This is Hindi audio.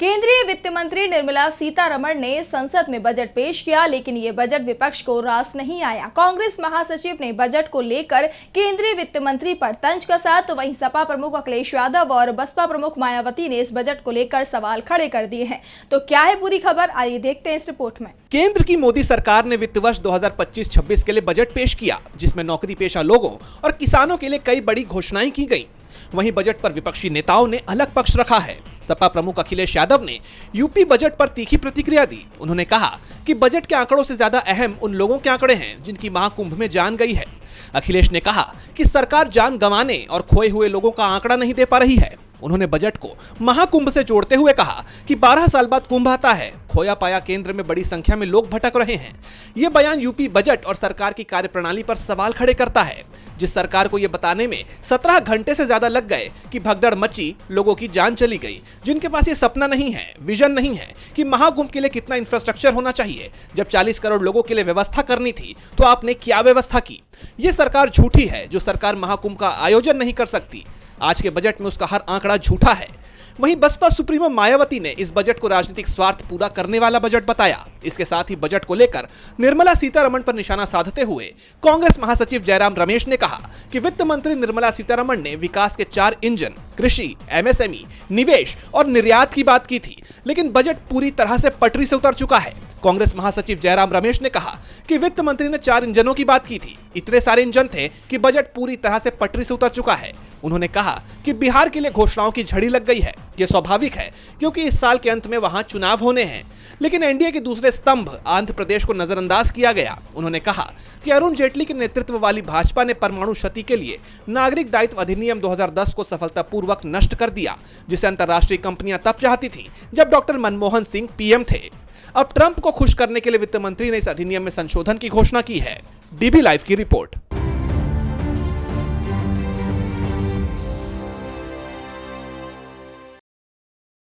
केंद्रीय वित्त मंत्री निर्मला सीतारमण ने संसद में बजट पेश किया, लेकिन ये बजट विपक्ष को रास नहीं आया। कांग्रेस महासचिव ने बजट को लेकर केंद्रीय वित्त मंत्री पर तंज कसा, तो वहीं सपा प्रमुख अखिलेश यादव और बसपा प्रमुख मायावती ने इस बजट को लेकर सवाल खड़े कर दिए हैं। तो क्या है पूरी खबर, आइए देखते हैं इस रिपोर्ट में। केंद्र की मोदी सरकार ने वित्त वर्ष 2025-26 के लिए बजट पेश किया, जिसमें नौकरी पेशा लोगों और किसानों के लिए कई बड़ी घोषणाएं की गईं। वहीं बजट पर विपक्षी नेताओं ने अलग पक्ष रखा है। सपा प्रमुख अखिलेश यादव ने यूपी बजट पर तीखी प्रतिक्रिया दी। उन्होंने कहा कि बजट के आंकड़ों से ज्यादा अहम उन लोगों के आंकड़े हैं जिनकी महाकुंभ में जान गई है। अखिलेश ने कहा कि सरकार जान गंवाने और खोए हुए लोगों का आंकड़ा नहीं दे पा रही है। उन्होंने बजट को महाकुंभ से जोड़ते हुए कहा कि 12 साल बाद कुंभ आता है, खोया पाया केंद्र में बड़ी संख्या में लोग भटक रहे हैं। यह बयान यूपी बजट और सरकार की कार्यप्रणाली पर सवाल खड़े करता है। जिस सरकार को यह बताने में 17 घंटे से ज्यादा लग गए कि भगदड़ मची, लोगों की जान चली गई, जिनके पास ये सपना नहीं है, विजन नहीं है कि महाकुंभ के लिए कितना इंफ्रास्ट्रक्चर होना चाहिए। जब 40 करोड़ लोगों के लिए व्यवस्था करनी थी तो आपने क्या व्यवस्था की? ये सरकार झूठी है जो सरकार महाकुंभ का आयोजन नहीं कर सकती। आज के बजट में उसका हर आंकड़ा झूठा है। वहीं बसपा सुप्रीमो मायावती ने इस बजट को राजनीतिक स्वार्थ पूरा करने वाला बजट बताया। इसके साथ ही बजट को लेकर निर्मला सीतारमण पर निशाना साधते हुए कांग्रेस महासचिव जयराम रमेश ने कहा कि वित्त मंत्री निर्मला सीतारमण ने विकास के 4 इंजन कृषि, एमएसएमई, निवेश और निर्यात की बात की थी, लेकिन बजट पूरी तरह से पटरी से उतर चुका है। कांग्रेस महासचिव जयराम रमेश ने कहा कि वित्त मंत्री ने 4 इंजनों की बात की थी। इतने सारे इंजन थे कि बजट पूरी तरह से पटरी से उतर चुका है। उन्होंने कहा कि बिहार के लिए घोषणाओं की झड़ी लग गई है। यह स्वाभाविक है क्योंकि इस साल के अंत में वहां चुनाव होने हैं, लेकिन एनडीए के दूसरे स्तंभ आंध्र प्रदेश को नजरअंदाज किया गया। उन्होंने कहा कि अरुण जेटली के नेतृत्व वाली भाजपा ने परमाणु क्षति के लिए नागरिक दायित्व अधिनियम 2010 को सफलतापूर्वक नष्ट कर दिया, जिसे अंतर्राष्ट्रीय कंपनियां तब चाहती थी जब डॉक्टर मनमोहन सिंह पीएम थे। अब ट्रंप को खुश करने के लिए वित्त मंत्री ने इस अधिनियम में संशोधन की घोषणा की है। डीबी लाइव की रिपोर्ट।